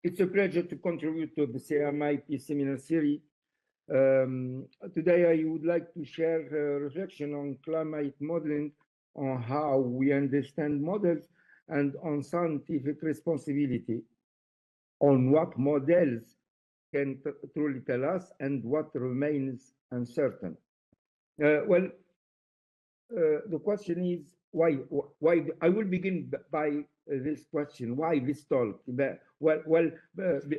It's a pleasure to contribute to the CMIP Seminar Series. Today, I would like to share a reflection on climate modeling, on how we understand models, and on scientific responsibility, on what models can truly tell us and what remains uncertain. The question is why? Why? I will begin by this question: why this talk?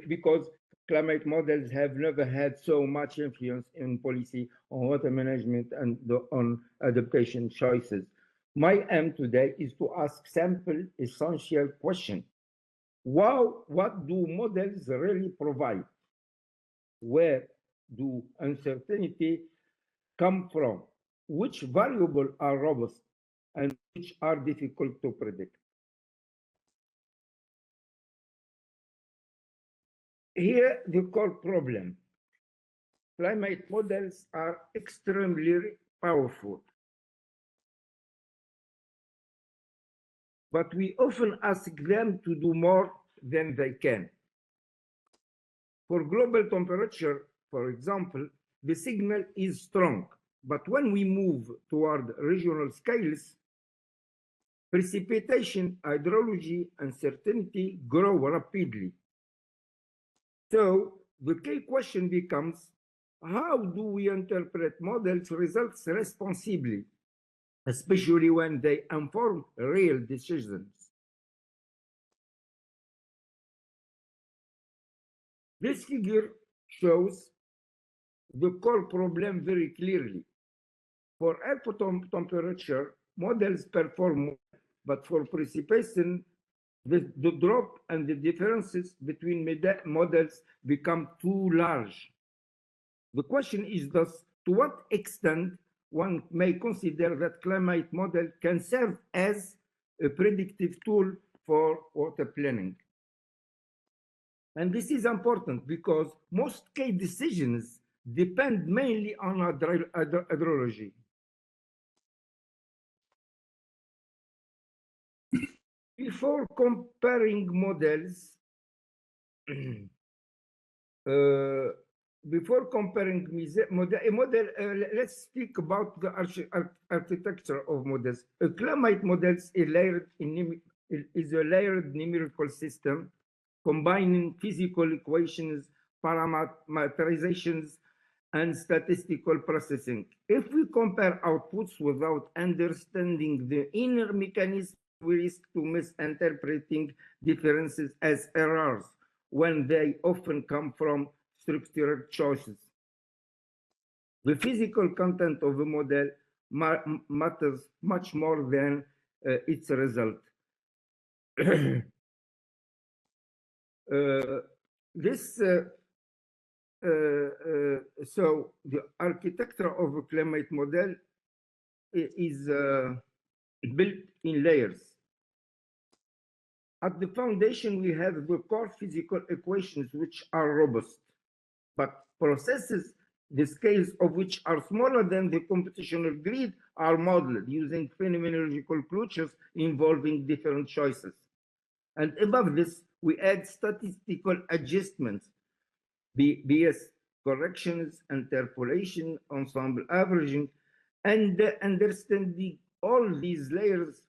Because climate models have never had so much influence in policy on water management and on adaptation choices. My aim today is to ask simple, essential question: what do models really provide? Where do uncertainty come from? Which variables are robust and which are difficult to predict? Here, the core problem. Climate models are extremely powerful, but we often ask them to do more than they can. For global temperature, for example, the signal is strong, but when we move toward regional scales, precipitation, hydrology, uncertainty grow rapidly. So the key question becomes, how do we interpret models' results responsibly, especially when they inform real decisions? This figure shows the core problem very clearly. For air temperature, models perform well, but for precipitation, the drop and the differences between models become too large. The question is thus, to what extent one may consider that climate model can serve as a predictive tool for water planning. And this is important because most key decisions depend mainly on hydrology. Before comparing models, let's speak about the architecture of models. A climate models is a layered numerical system combining physical equations, parameterizations, and statistical processing. If we compare outputs without understanding the inner mechanism, we risk to misinterpreting differences as errors when they often come from structural choices. The physical content of a model matters much more than its result. So the architecture of a climate model is built in layers. At the foundation, we have the core physical equations, which are robust, but processes, the scales of which are smaller than the computational grid, are modeled using phenomenological approaches involving different choices. And above this, we add statistical adjustments, BS corrections, interpolation, ensemble averaging, and understanding all these layers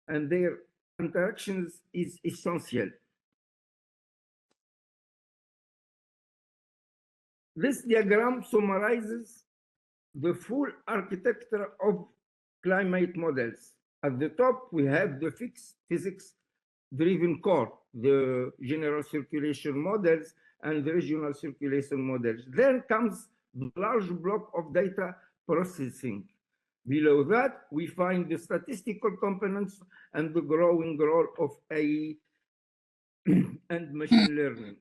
and their interactions is essential. This diagram summarizes the full architecture of climate models. At the top, we have the physics-driven core, the general circulation models and the regional circulation models. Then comes the large block of data processing. Below that, we find the statistical components and the growing role of AI and machine learning.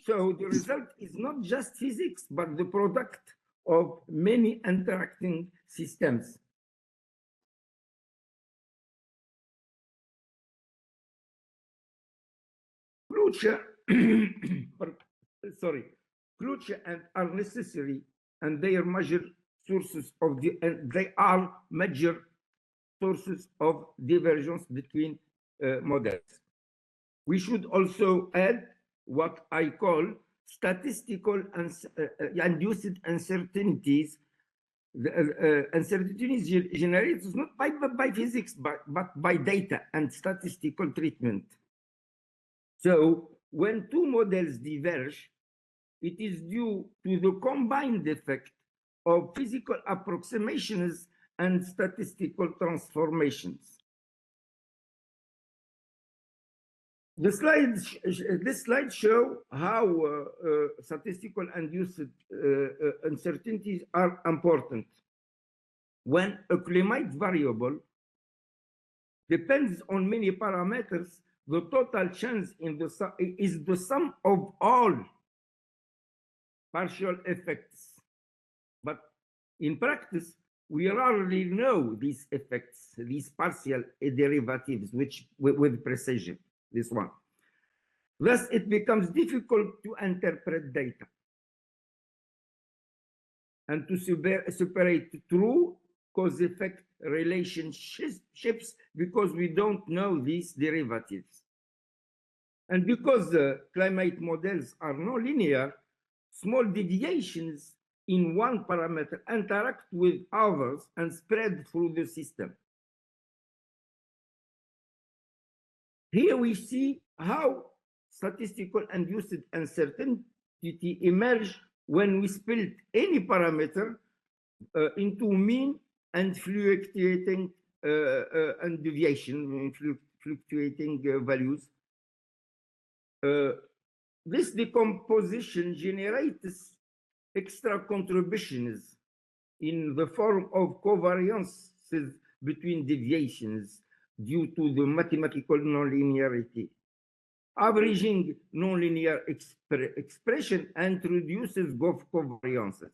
So the result is not just physics, but the product of many interacting systems. Crucial and are necessary, and they are major sources of major sources of divergence between models. We should also add what I call statistical induced uncertainties. The uncertainties generated not by physics, but by data and statistical treatment. So when two models diverge, it is due to the combined effect of physical approximations and statistical transformations. This slide shows how statistical induced uncertainties are important. When a climate variable depends on many parameters, the total change is the sum of all partial effects. But in practice, we rarely know these effects, these partial derivatives, which with precision, this one. Thus, it becomes difficult to interpret data and to separate true cause-effect relationships because we don't know these derivatives. And because the climate models are nonlinear, small deviations in one parameter interact with others and spread through the system. Here we see how statistical induced uncertainty emerge when we split any parameter into mean and fluctuating and deviation, fluctuating values. This decomposition generates extra contributions in the form of covariances between deviations due to the mathematical nonlinearity. Averaging nonlinear expression introduces covariances.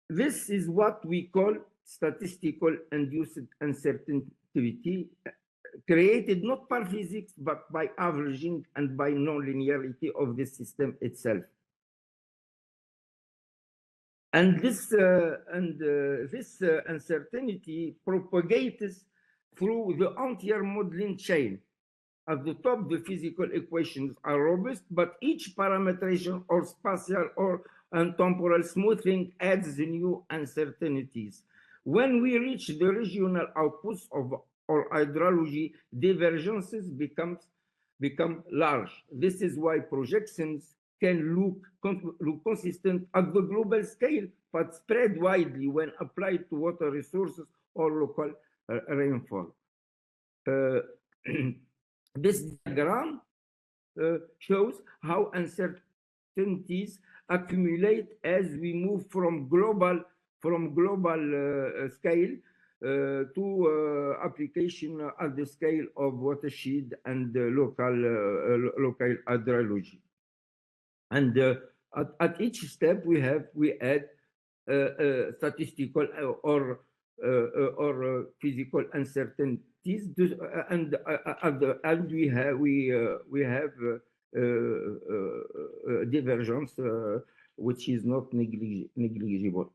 This is what we call statistical induced uncertainty, created not by physics, but by averaging and by nonlinearity of the system itself. And this uncertainty propagates through the entire modeling chain. At the top, the physical equations are robust, but each parametration or spatial or temporal smoothing adds new uncertainties. When we reach the regional outputs of our hydrology, divergences become large. This is why projections can look consistent at the global scale, but spread widely when applied to water resources or local rainfall. This diagram shows how uncertainties accumulate as we move from global scale to application at the scale of watershed and local hydrology. And at each step we add statistical or physical uncertainties, and we have divergence which is not negligible.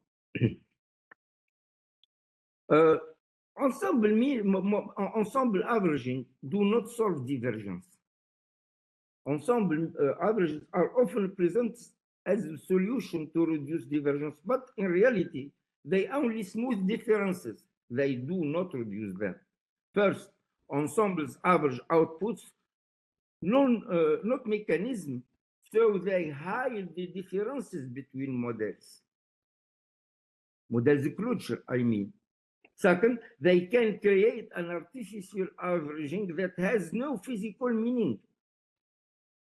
Ensemble averaging do not solve divergence. Ensemble averages are often presented as a solution to reduce divergence, but in reality, they only smooth differences. They do not reduce them. First, ensembles average outputs, not mechanism, so they hide the differences between models. Models closure, I mean. Second, they can create an artificial averaging that has no physical meaning.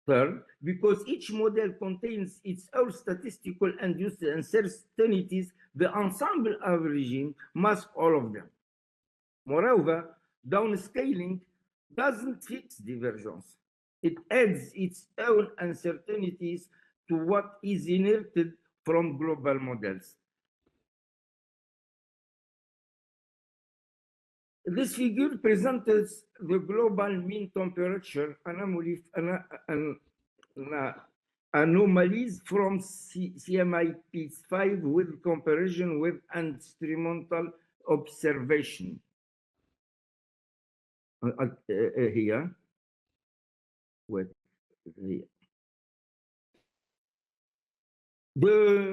Third, because each model contains its own statistical induced uncertainties, the ensemble averaging masks all of them. Moreover, downscaling doesn't fix divergence. It adds its own uncertainties to what is inherited from global models. This figure presents the global mean temperature anomalies from CMIP 5 with comparison with instrumental observation. Here, wait. The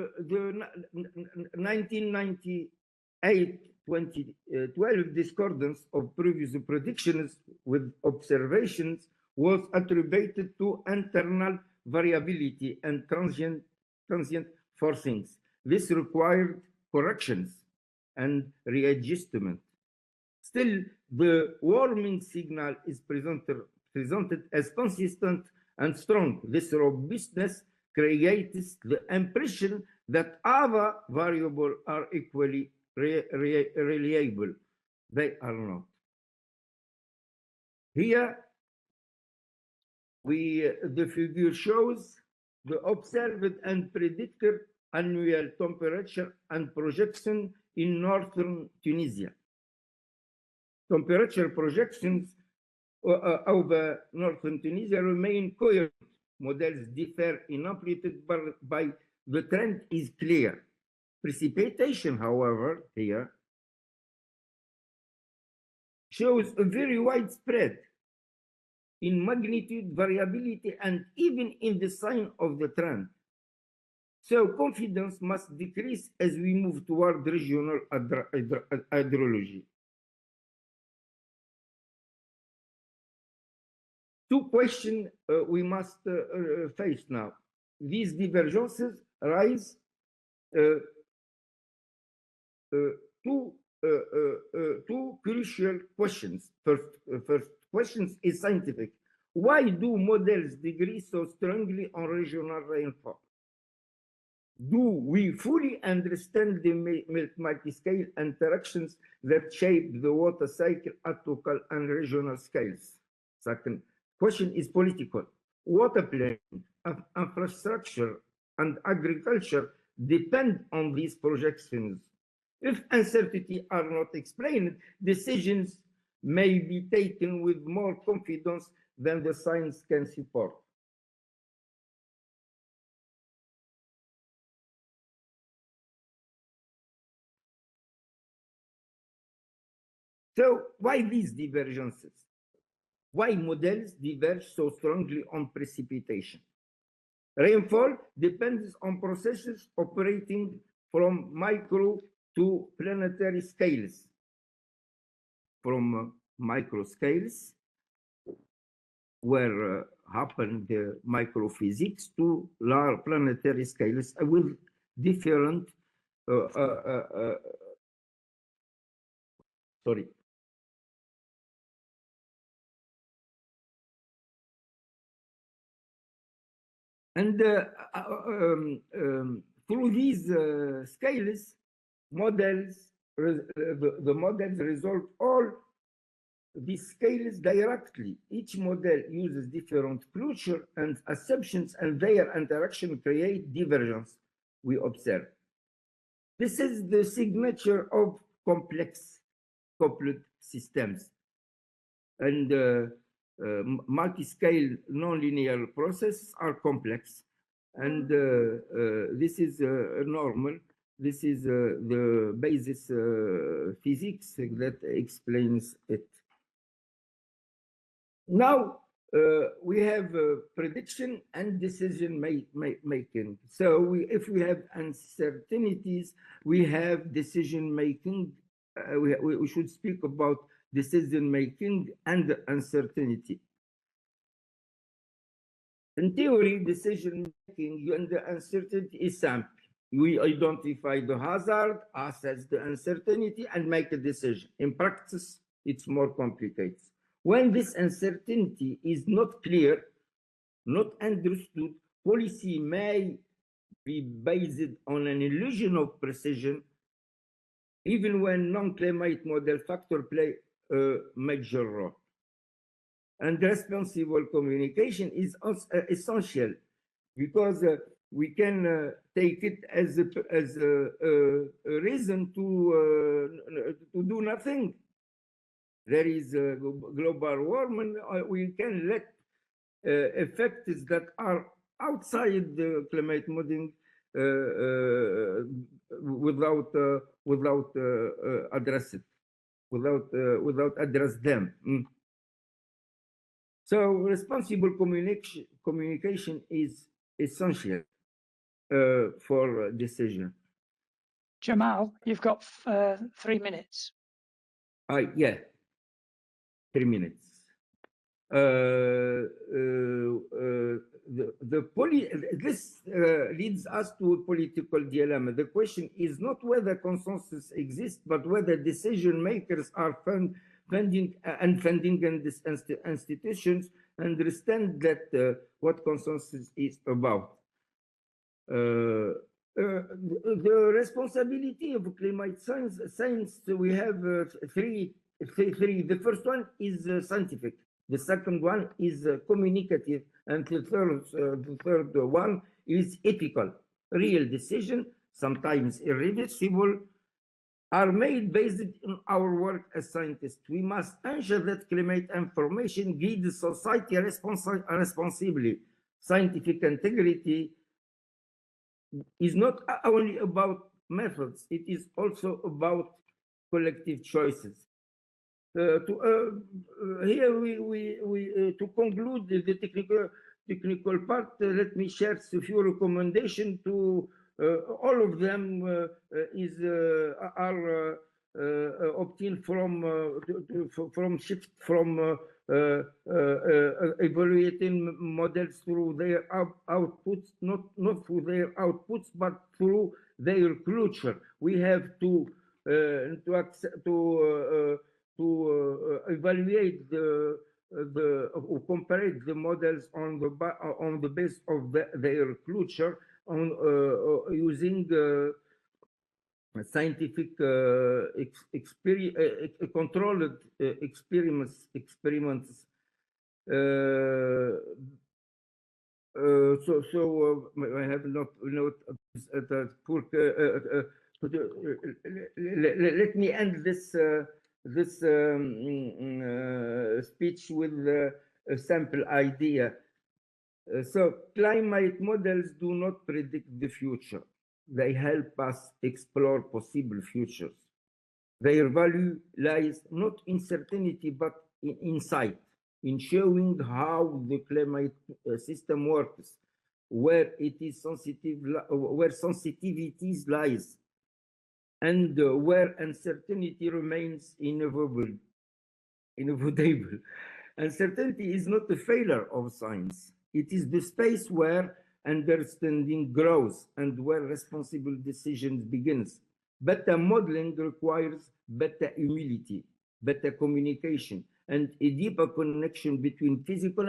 1998 2012 discordance of previous predictions with observations was attributed to internal variability and transient forcings. This required corrections and readjustment. Still, the warming signal is presented as consistent and strong. This robustness creates the impression that other variables are equally reliable. They are not. Here, the figure shows the observed and predicted annual temperature and projection in northern Tunisia. Temperature projections over northern Tunisia remain coherent. Models differ in amplitude, but the trend is clear. Precipitation, however, here shows a very widespread in magnitude variability and even in the sign of the trend. So confidence must decrease as we move toward regional hydrology. Two questions we must face now. These divergences rise two crucial questions. First question is scientific. Why do models degree so strongly on regional rainfall? Do we fully understand the multi-scale interactions that shape the water cycle at local and regional scales? Second question is political. Water planning, infrastructure, and agriculture depend on these projections. If uncertainty are not explained, decisions may be taken with more confidence than the science can support. So why these divergences? Why models diverge so strongly on precipitation? Rainfall depends on processes operating from micro to planetary scales. From micro scales, where happen the microphysics, to large planetary scales with different sorry. And through these scales, the models resolve all these scales directly. Each model uses different closure and assumptions, and their interaction create divergence we observe. This is the signature of complex coupled systems. And multi-scale nonlinear processes are complex, and this is normal. This is the basis physics that explains it. Now we have prediction and decision making. So if we have uncertainties, we have decision making. We should speak about decision making and uncertainty. In theory, decision making and the uncertainty is simple. We identify the hazard, assess the uncertainty, and make a decision. In practice, it's more complicated. When this uncertainty is not clear, not understood, policy may be based on an illusion of precision, even when non-climate model factors play a major role. And responsible communication is essential, because we can take it as a reason to do nothing. There is global warming. We can let effects that are outside the climate modeling without address it, without address them. So responsible communication is essential for decision. Jamel, you've got 3 minutes. Yeah, 3 minutes. This leads us to a political dilemma. The question is not whether consensus exists, but whether decision makers are funding institutions understand that what consensus is about. The responsibility of climate science, we have three. The first one is scientific. The second one is communicative, and the third one is ethical. Real decision, sometimes irreversible, are made based on our work as scientists. We must ensure that climate information guides society responsibly. Scientific integrity is not only about methods, it is also about collective choices. Here to conclude the technical part, let me share a few recommendations. To all of them are obtained from shift from evaluating models through their outputs, not through their outputs, but through their culture. We have to evaluate or compare the models on the base of their culture on using scientific controlled experiments. I have not let me end this speech with a sample idea. So climate models do not predict the future. They help us explore possible futures. Their value lies not in certainty, but in insight, in showing how the climate system works, where it is sensitive, where sensitivities lies, and where uncertainty remains inevitable. Uncertainty is not a failure of science. It is the space where understanding grows and where responsible decisions begins. Better modeling requires better humility, better communication, and a deeper connection between physical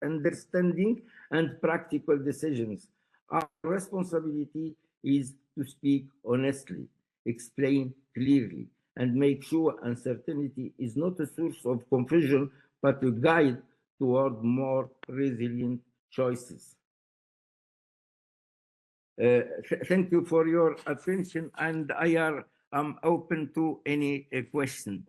understanding and practical decisions. Our responsibility is to speak honestly, explain clearly, and make sure uncertainty is not a source of confusion, but a guide toward more resilient choices. Thank you for your attention, and I am open to any question.